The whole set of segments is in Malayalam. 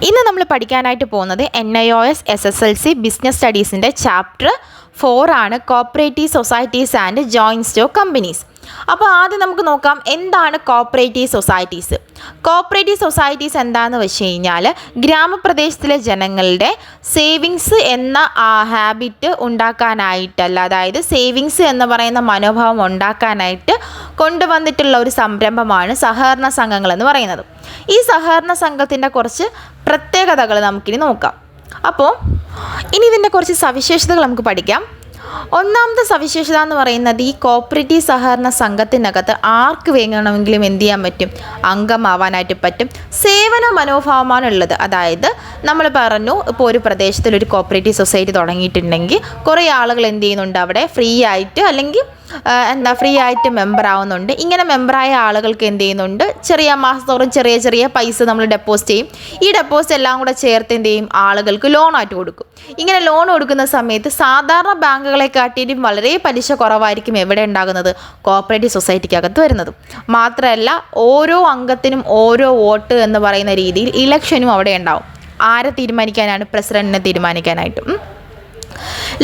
ഇന്ന് നമ്മൾ പഠിക്കാനായിട്ട് പോകുന്നത് NIOS SSLC ബിസിനസ് സ്റ്റഡീസിൻ്റെ ചാപ്റ്റർ 4 ആണ്, cooperative societies and joint stock companies. അപ്പോൾ ആദ്യം നമുക്ക് നോക്കാം എന്താണ് കോപ്പറേറ്റീവ് സൊസൈറ്റീസ്. കോപ്പറേറ്റീവ് സൊസൈറ്റീസ് എന്താണെന്ന് വെച്ച് കഴിഞ്ഞാൽ ഗ്രാമപ്രദേശത്തിലെ ജനങ്ങളുടെ സേവിങ്സ് എന്ന ഹാബിറ്റ് ഉണ്ടാക്കാനായിട്ടല്ല, അതായത് സേവിങ്സ് എന്ന് പറയുന്ന മനോഭാവം ഉണ്ടാക്കാനായിട്ട് കൊണ്ടുവന്നിട്ടുള്ള ഒരു സംരംഭമാണ് സഹകരണ സംഘങ്ങൾ എന്ന് പറയുന്നത്. ഈ സഹകരണ സംഘത്തിൻ്റെ കുറച്ച് പ്രത്യേകതകൾ നമുക്കിനി നോക്കാം. അപ്പോൾ ഇനി ഇതിൻ്റെ കുറച്ച് സവിശേഷതകൾ നമുക്ക് പഠിക്കാം. ഒന്നാമത്തെ സവിശേഷത എന്ന് പറയുന്നത് ഈ കോപ്പറേറ്റീവ് സഹകരണ സംഘത്തിനകത്ത് ആർക്ക് വേണമെങ്കിലും എന്ത് ചെയ്യാൻ പറ്റും, അംഗമാവാനായിട്ട് പറ്റും. സേവന മനോഭാവമാണുള്ളത്. അതായത് നമ്മൾ പറഞ്ഞു, ഇപ്പോൾ ഒരു പ്രദേശത്തിൽ ഒരു കോപ്പറേറ്റീവ് സൊസൈറ്റി തുടങ്ങിയിട്ടുണ്ടെങ്കിൽ കുറേ ആളുകൾ എന്ത് ചെയ്യുന്നുണ്ട്, അവിടെ ഫ്രീ ആയിട്ട് അല്ലെങ്കിൽ ഫ്രീ ആയിട്ട് മെമ്പർ ആവുന്നുണ്ട്. ഇങ്ങനെ മെമ്പറായ ആളുകൾക്ക് എന്ത് ചെയ്യുന്നുണ്ട്, ചെറിയ മാസത്തോറും ചെറിയ ചെറിയ പൈസ നമ്മൾ ഡെപ്പോസിറ്റ് ചെയ്യും. ഈ ഡെപ്പോസിറ്റ് എല്ലാം കൂടെ ചേർത്ത് എന്ത് ചെയ്യും, ആളുകൾക്ക് ലോണായിട്ട് കൊടുക്കും. ഇങ്ങനെ ലോൺ കൊടുക്കുന്ന സമയത്ത് സാധാരണ ബാങ്കുകളെക്കാട്ടിയും വളരെ പലിശ കുറവായിരിക്കും എവിടെ ഉണ്ടാകുന്നത്, കോപ്പറേറ്റീവ് സൊസൈറ്റിക്കകത്ത് വരുന്നത്. മാത്രമല്ല ഓരോ അംഗത്തിനും ഓരോ വോട്ട് എന്ന് പറയുന്ന രീതിയിൽ ഇലക്ഷനും അവിടെ ഉണ്ടാവും. ആരെ തീരുമാനിക്കാനാണ്, പ്രസിഡന്റിനെ തീരുമാനിക്കാനായിട്ടും.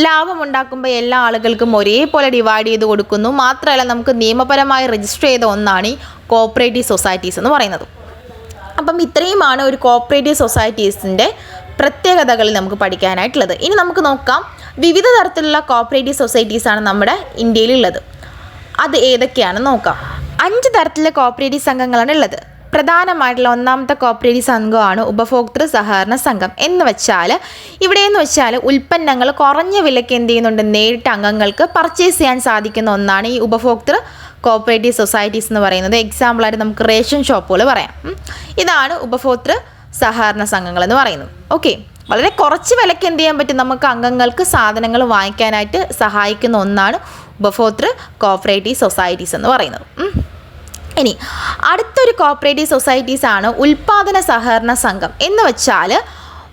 ലാഭമുണ്ടാക്കുമ്പോൾ എല്ലാ ആളുകൾക്കും ഒരേപോലെ ഡിവൈഡ് ചെയ്ത് കൊടുക്കുന്നു. മാത്രമല്ല നമുക്ക് നിയമപരമായി രജിസ്റ്റർ ചെയ്ത ഒന്നാണ് ഈ കോപ്പറേറ്റീവ് സൊസൈറ്റീസ് എന്ന് പറയുന്നത്. അപ്പം ഇത്രയുമാണ് ഒരു കോപ്പറേറ്റീവ് സൊസൈറ്റീസിൻ്റെ പ്രത്യേകതകൾ നമുക്ക് പഠിക്കാനായിട്ടുള്ളത്. ഇനി നമുക്ക് നോക്കാം വിവിധ തരത്തിലുള്ള കോപ്പറേറ്റീവ് സൊസൈറ്റീസാണ് നമ്മുടെ ഇന്ത്യയിലുള്ളത്. അത് ഏതൊക്കെയാണെന്ന് നോക്കാം. 5 തരത്തിലുള്ള കോപ്പറേറ്റീവ് സംഘങ്ങളാണ് ഉള്ളത്. പ്രധാനമായിട്ടുള്ള ഒന്നാമത്തെ കോപ്പറേറ്റീവ് സംഘമാണ് ഉപഭോക്തൃ സഹകരണ സംഘം. എന്ന് വെച്ചാൽ ഉൽപ്പന്നങ്ങൾ കുറഞ്ഞ വിലയ്ക്ക് എന്ത് ചെയ്യുന്നുണ്ട്, നേരിട്ട് അംഗങ്ങൾക്ക് പർച്ചേസ് ചെയ്യാൻ സാധിക്കുന്ന ഒന്നാണ് ഈ ഉപഭോക്തൃ കോപ്പറേറ്റീവ് സൊസൈറ്റീസ് എന്ന് പറയുന്നത്. എക്സാമ്പിളായിട്ട് നമുക്ക് റേഷൻ ഷോപ്പുകൾ പറയാം. ഇതാണ് ഉപഭോക്തൃ സഹകരണ സംഘങ്ങൾ എന്ന് പറയുന്നത്. ഓക്കെ, വളരെ കുറച്ച് വിലയ്ക്ക് എന്ത് ചെയ്യാൻ പറ്റും, നമുക്ക് അംഗങ്ങൾക്ക് സാധനങ്ങൾ വാങ്ങിക്കാനായിട്ട് സഹായിക്കുന്ന ഒന്നാണ് ഉപഭോക്തൃ കോപ്പറേറ്റീവ് സൊസൈറ്റീസ് എന്ന് പറയുന്നത്. ഇനി അടുത്തൊരു കോപ്പറേറ്റീവ് സൊസൈറ്റീസ് ആണ് ഉൽപ്പാദന സഹകരണ സംഘം. എന്ന് വെച്ചാൽ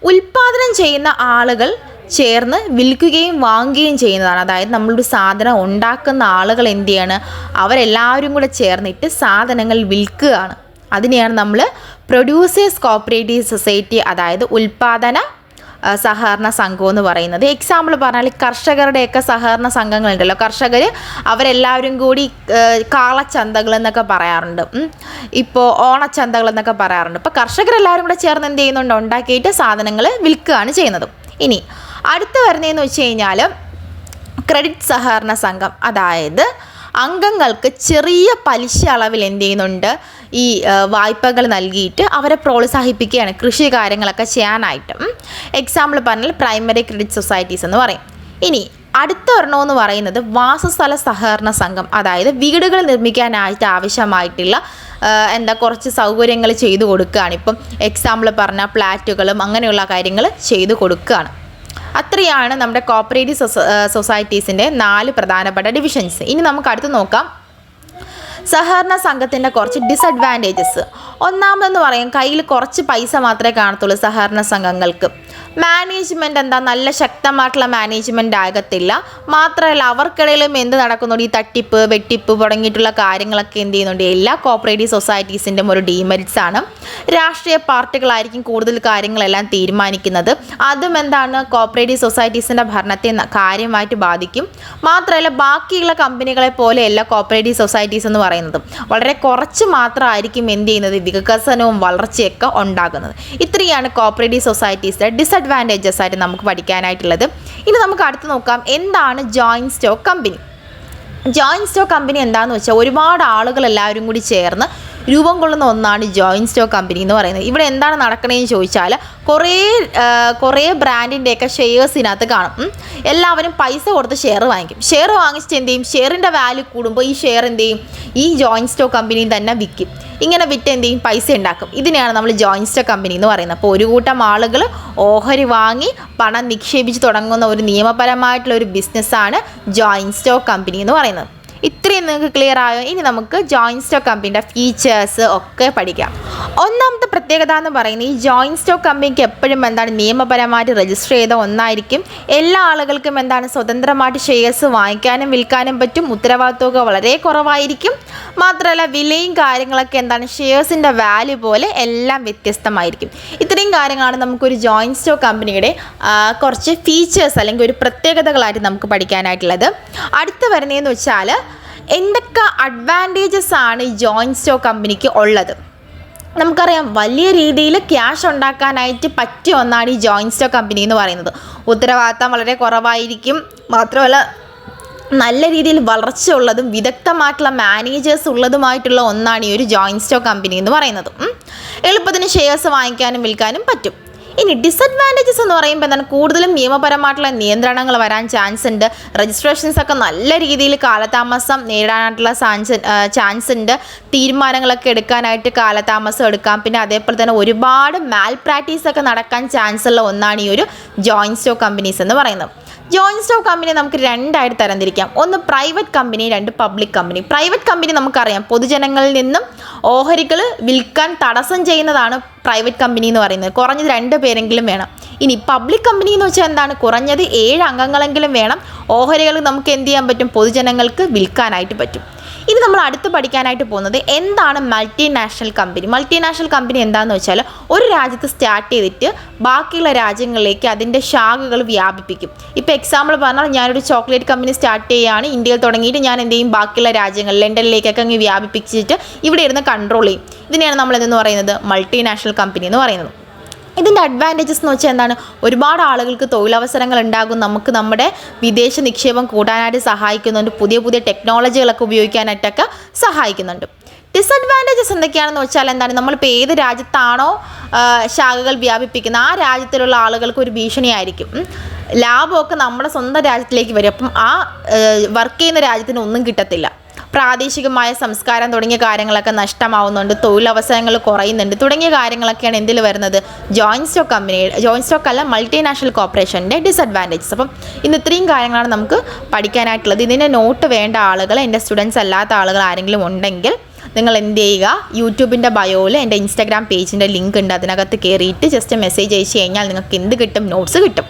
ഉൽപ്പാദനം ചെയ്യുന്ന ആളുകൾ ചേർന്ന് വിൽക്കുകയും വാങ്ങുകയും ചെയ്യുന്നതാണ്. അതായത് നമ്മളൊരു സാധനം ഉണ്ടാക്കുന്ന ആളുകൾ എന്ത് ചെയ്യാണ്, അവരെല്ലാവരും കൂടെ ചേർന്നിട്ട് സാധനങ്ങൾ വിൽക്കുകയാണ്. അതിനെയാണ് നമ്മൾ പ്രൊഡ്യൂസേഴ്സ് കോപ്പറേറ്റീവ് സൊസൈറ്റി, അതായത് ഉൽപ്പാദന സഹകരണ സംഘം എന്ന് പറയുന്നത്. എക്സാമ്പിൾ പറഞ്ഞാൽ കർഷകരുടെയൊക്കെ സഹകരണ സംഘങ്ങളുണ്ടല്ലോ, കർഷകർ അവരെല്ലാവരും കൂടി കാളച്ചന്തകൾ എന്നൊക്കെ പറയാറുണ്ട്, ഇപ്പോൾ ഓണച്ചന്തകൾ എന്നൊക്കെ പറയാറുണ്ട്. ഇപ്പോൾ കർഷകരെല്ലാവരും കൂടെ ചേർന്ന് എന്ത് ചെയ്യുന്നുണ്ട്, ഉണ്ടാക്കിയിട്ട് സാധനങ്ങൾ വിൽക്കുകയാണ് ചെയ്യുന്നത്. ഇനി അടുത്ത് വരുന്നതെന്ന് വെച്ച് കഴിഞ്ഞാൽ ക്രെഡിറ്റ് സഹകരണ സംഘം. അതായത് അംഗങ്ങൾക്ക് ചെറിയ പലിശ അളവിൽ എന്ത് ചെയ്യുന്നുണ്ട്, ഈ വായ്പകൾ നൽകിയിട്ട് അവരെ പ്രോത്സാഹിപ്പിക്കുകയാണ് കൃഷി കാര്യങ്ങളൊക്കെ ചെയ്യാനായിട്ട്. എക്സാമ്പിൾ പറഞ്ഞാൽ പ്രൈമറി ക്രെഡിറ്റ് സൊസൈറ്റീസ് എന്ന് പറയും. ഇനി അടുത്ത ഒരെണ്ണമെന്ന് പറയുന്നത് വാസസ്ഥല സഹകരണ സംഘം. അതായത് വീടുകൾ നിർമ്മിക്കാനായിട്ട് ആവശ്യമായിട്ടുള്ള കുറച്ച് സൗകര്യങ്ങൾ ചെയ്തു കൊടുക്കുകയാണ്. ഇപ്പം എക്സാമ്പിൾ പറഞ്ഞാൽ ഫ്ലാറ്റുകളും അങ്ങനെയുള്ള കാര്യങ്ങൾ ചെയ്തു കൊടുക്കുകയാണ്. അത്രയാണ് നമ്മുടെ കോപ്പറേറ്റീവ് സൊസൈറ്റീസിൻ്റെ 4 പ്രധാനപ്പെട്ട ഡിവിഷൻസ്. ഇനി നമുക്ക് അടുത്ത് നോക്കാം സഹകരണ സംഘത്തിൻ്റെ കുറച്ച് ഡിസഡ്വാൻറ്റേജസ്. ഒന്നാമതെന്ന് പറയും, കയ്യിൽ കുറച്ച് പൈസ മാത്രമേ കാണത്തുള്ളൂ സഹകരണ സംഘങ്ങൾക്ക്. മാനേജ്മെൻറ്റ് നല്ല ശക്തമായിട്ടുള്ള മാനേജ്മെൻ്റ് ആകത്തില്ല. മാത്രമല്ല അവർക്കിടയിലും എന്ത് നടക്കുന്നുണ്ട്, ഈ തട്ടിപ്പ് വെട്ടിപ്പ് തുടങ്ങിയിട്ടുള്ള കാര്യങ്ങളൊക്കെ എന്ത് ചെയ്യുന്നുണ്ട്, എല്ലാ കോപ്പറേറ്റീവ് സൊസൈറ്റീസിൻ്റെ ഒരു ഡീമെറിറ്റ്സ് ആണ്. രാഷ്ട്രീയ പാർട്ടികളായിരിക്കും കൂടുതൽ കാര്യങ്ങളെല്ലാം തീരുമാനിക്കുന്നത്. അതും കോപ്പറേറ്റീവ് സൊസൈറ്റീസിൻ്റെ ഭരണത്തെ കാര്യമായിട്ട് ബാധിക്കും. മാത്രമല്ല ബാക്കിയുള്ള കമ്പനികളെ പോലെയല്ല കോപ്പറേറ്റീവ് സൊസൈറ്റീസ് എന്ന് പറയുന്നത്. വളരെ കുറച്ച് മാത്രമായിരിക്കും എന്ത് ചെയ്യുന്നത്, വികസനവും വളർച്ചയൊക്കെ ഉണ്ടാകുന്നത്. ഇത്രയാണ് കോപ്പറേറ്റീവ് സൊസൈറ്റീസിൻ്റെ ഡിസഡ്വാൻറ്റേജസ് ആയിട്ട് നമുക്ക് പഠിക്കാനായിട്ടുള്ളത്. ഇനി നമുക്ക് അടുത്ത് നോക്കാം എന്താണ് joint stock company. Joint stock company എന്താണെന്ന് വെച്ചാൽ ഒരുപാട് ആളുകൾ എല്ലാവരും കൂടി ചേർന്ന് രൂപം കൊള്ളുന്ന ഒന്നാണ് ജോയിൻറ്റ് സ്റ്റോക്ക് കമ്പനി എന്ന് പറയുന്നത്. ഇവിടെ എന്താണ് നടക്കണതെന്ന് ചോദിച്ചാൽ കുറേ ബ്രാൻഡിൻ്റെയൊക്കെ ഷെയർസ് ഇതിനകത്ത് കാണും. എല്ലാവരും പൈസ കൊടുത്ത് ഷെയർ വാങ്ങിക്കും. ഷെയർ വാങ്ങിച്ചിട്ട് എന്ത് ചെയ്യും, ഷെയറിൻ്റെ വാല്യൂ കൂടുമ്പോൾ ഈ ഷെയർ എന്ത് ചെയ്യും, ഈ ജോയിൻറ്റ് സ്റ്റോക്ക് കമ്പനിയിൽ തന്നെ വിൽക്കും. ഇങ്ങനെ വിറ്റ് എന്ത് ചെയ്യും, പൈസ ഉണ്ടാക്കും. ഇതിനെയാണ് നമ്മൾ ജോയിൻറ്റ് സ്റ്റോക്ക് കമ്പനി എന്ന് പറയുന്നത്. അപ്പോൾ ഒരു കൂട്ടം ആളുകൾ ഓഹരി വാങ്ങി പണം നിക്ഷേപിച്ച് തുടങ്ങുന്ന ഒരു നിയമപരമായിട്ടുള്ള ഒരു ബിസിനസ്സാണ് ജോയിൻറ്റ് സ്റ്റോക്ക് കമ്പനി എന്ന് പറയുന്നത്. ഇത്രയും നിങ്ങൾക്ക് ക്ലിയർ ആയോ? ഇനി നമുക്ക് ജോയിൻറ്റ് സ്റ്റോക്ക് കമ്പനിയുടെ ഫീച്ചേഴ്സ് ഒക്കെ പഠിക്കാം. ഒന്നാമത്തെ പ്രത്യേകത എന്ന് പറയുന്നത് ഈ ജോയിൻറ്റ് സ്റ്റോക്ക് കമ്പനിക്ക് എപ്പോഴും നിയമപരമായിട്ട് രജിസ്റ്റർ ചെയ്ത ഒന്നായിരിക്കും. എല്ലാ ആളുകൾക്കും സ്വതന്ത്രമായിട്ട് ഷെയർസ് വാങ്ങിക്കാനും വിൽക്കാനും പറ്റും. ഉത്തരവാദിത്വമൊക്കെ വളരെ കുറവായിരിക്കും. മാത്രമല്ല വിലയും കാര്യങ്ങളൊക്കെ ഷെയർസിൻ്റെ വാല്യൂ പോലെ എല്ലാം വ്യത്യസ്തമായിരിക്കും. ഇത്രയും കാര്യങ്ങളാണ് നമുക്കൊരു ജോയിൻറ്റ് സ്റ്റോക്ക് കമ്പനിയുടെ കുറച്ച് ഫീച്ചേഴ്സ് അല്ലെങ്കിൽ ഒരു പ്രത്യേകതകളായിട്ട് നമുക്ക് പഠിക്കാനായിട്ടുള്ളത്. അടുത്ത് വരുന്നതെന്ന് വെച്ചാൽ എന്തൊക്കെ അഡ്വാൻറ്റേജസ് ആണ് ഈ ജോയിൻറ്റ് സ്റ്റോക്ക് കമ്പനിക്ക് ഉള്ളത്. നമുക്കറിയാം വലിയ രീതിയിൽ ക്യാഷ് ഉണ്ടാക്കാനായിട്ട് പറ്റിയ ഒന്നാണ് ഈ ജോയിൻറ്റ് സ്റ്റോക്ക് കമ്പനി എന്ന് പറയുന്നത്. ഉത്തരവാദിത്തം വളരെ കുറവായിരിക്കും. മാത്രമല്ല നല്ല രീതിയിൽ വളർച്ച ഉള്ളതും വിദഗ്ധമായിട്ടുള്ള മാനേജേഴ്സ് ഉള്ളതുമായിട്ടുള്ള ഒന്നാണ് ഈ ഒരു ജോയിൻറ്റ് സ്റ്റോക്ക് കമ്പനി എന്ന് പറയുന്നത്. എളുപ്പത്തിന് ഷെയർസ് വാങ്ങിക്കാനും വിൽക്കാനും പറ്റും. ഇനി ഡിസഡ്വാൻറ്റേജസ് എന്ന് പറയുമ്പോൾ കൂടുതലും നിയമപരമായിട്ടുള്ള നിയന്ത്രണങ്ങൾ വരാൻ ചാൻസ് ഉണ്ട്. രജിസ്ട്രേഷൻസ് ഒക്കെ നല്ല രീതിയിൽ കാലതാമസം നേരിടാനായിട്ടുള്ള ചാൻസ് ഉണ്ട്. തീരുമാനങ്ങളൊക്കെ എടുക്കാനായിട്ട് കാലതാമസം എടുക്കാം. പിന്നെ അതേപോലെ തന്നെ ഒരുപാട് മാൽ പ്രാക്ടീസ് ഒക്കെ നടക്കാൻ ചാൻസ് ഉള്ള ഒന്നാണ് ഈ ഒരു ജോയിൻറ്റ് സ്റ്റോക്ക് കമ്പനീസ് എന്ന് പറയുന്നത്. ജോയിൻറ്റ് സ്റ്റോക്ക് കമ്പനി നമുക്ക് രണ്ടായിട്ട് തരംതിരിക്കാം. ഒന്ന് പ്രൈവറ്റ് കമ്പനി, രണ്ട് പബ്ലിക് കമ്പനി. പ്രൈവറ്റ് കമ്പനി നമുക്കറിയാം പൊതുജനങ്ങളിൽ നിന്നും ഓഹരികൾ വിൽക്കാൻ തടസ്സം ചെയ്യുന്നതാണ് പ്രൈവറ്റ് കമ്പനി എന്ന് പറയുന്നത്. കുറഞ്ഞത് 2 പേരെങ്കിലും വേണം. ഇനി പബ്ലിക് കമ്പനി എന്ന് വെച്ചാൽ കുറഞ്ഞത് 7 അംഗങ്ങളെങ്കിലും വേണം. ഓഹരികൾ നമുക്ക് എന്ത് ചെയ്യാൻ പറ്റും? പൊതുജനങ്ങൾക്ക് വിൽക്കാനായിട്ട് പറ്റും. ഇനി നമ്മൾ അടുത്ത് പഠിക്കാനായിട്ട് പോകുന്നത് എന്താണ് മൾട്ടിനാഷണൽ കമ്പനി. മൾട്ടിനാഷണൽ കമ്പനി എന്താണെന്ന് വെച്ചാൽ ഒരു രാജ്യത്ത് സ്റ്റാർട്ട് ചെയ്തിട്ട് ബാക്കിയുള്ള രാജ്യങ്ങളിലേക്ക് അതിൻ്റെ ശാഖകൾ വ്യാപിപ്പിക്കും. ഇപ്പോൾ എക്സാമ്പിൾ പറഞ്ഞാൽ ഞാനൊരു ചോക്ലേറ്റ് കമ്പനി സ്റ്റാർട്ട് ചെയ്യുകയാണ്. ഇന്ത്യയിൽ തുടങ്ങിയിട്ട് ഞാൻ എന്ത് ചെയ്യും? ബാക്കിയുള്ള രാജ്യങ്ങൾ ലണ്ടനിലേക്കൊക്കെ അങ്ങ് വ്യാപിപ്പിച്ചിട്ട് ഇവിടെ ഇരുന്ന് കൺട്രോൾ ചെയ്യും. ഇതിനെയാണ് നമ്മൾ എന്തെന്ന് പറയുന്നത്? മൾട്ടിനാഷണൽ കമ്പനി എന്ന് പറയുന്നത്. ഇതിൻ്റെ അഡ്വാൻറ്റേജസ് എന്ന് വെച്ചാൽ ഒരുപാട് ആളുകൾക്ക് തൊഴിലവസരങ്ങൾ ഉണ്ടാകും. നമുക്ക് നമ്മുടെ വിദേശ നിക്ഷേപം കൂട്ടാനായിട്ട് സഹായിക്കുന്നുണ്ട്. പുതിയ പുതിയ ടെക്നോളജികളൊക്കെ ഉപയോഗിക്കാനായിട്ടൊക്കെ സഹായിക്കുന്നുണ്ട്. ഡിസഡ്വാൻറ്റേജസ് എന്തൊക്കെയാണെന്ന് വെച്ചാൽ നമ്മളിപ്പോൾ ഏത് രാജ്യത്താണോ ശാഖകൾ വ്യാപിപ്പിക്കുന്നത് ആ രാജ്യത്തിലുള്ള ആളുകൾക്ക് ഒരു ഭീഷണിയായിരിക്കും. ലാഭമൊക്കെ നമ്മുടെ സ്വന്തം രാജ്യത്തിലേക്ക് വരും. അപ്പം ആ വർക്ക് ചെയ്യുന്ന രാജ്യത്തിന് ഒന്നും കിട്ടത്തില്ല. പ്രാദേശികമായ സംസ്കാരം തുടങ്ങിയ കാര്യങ്ങളൊക്കെ നഷ്ടമാവുന്നുണ്ട്. തൊഴിലവസരങ്ങൾ കുറയുന്നുണ്ട്. തുടങ്ങിയ കാര്യങ്ങളൊക്കെയാണ് എന്തിൽ വരുന്നത്? ജോയിൻറ്റ് സ്റ്റോക്ക് അല്ല മൾട്ടിനാഷണൽ കോർപ്പറേഷൻ്റെ ഡിസഡ്വാൻറ്റേജസ്. അപ്പം ഇന്ന് ഇത്രയും കാര്യങ്ങളാണ് നമുക്ക് പഠിക്കാനായിട്ടുള്ളത്. ഇതിൻ്റെ നോട്ട് വേണ്ട ആളുകൾ, എൻ്റെ സ്റ്റുഡൻസ് അല്ലാത്ത ആളുകൾ ആരെങ്കിലും ഉണ്ടെങ്കിൽ നിങ്ങൾ എന്ത് ചെയ്യുക? യൂട്യൂബിൻ്റെ ബയോയിൽ എൻ്റെ ഇൻസ്റ്റാഗ്രാം പേജിൻ്റെ ലിങ്ക് ഉണ്ട്. അതിനകത്ത് കയറിയിട്ട് ജസ്റ്റ് മെസ്സേജ് അയച്ചു കഴിഞ്ഞാൽ നിങ്ങൾക്ക് എന്ത് കിട്ടും? നോട്ട്സ് കിട്ടും.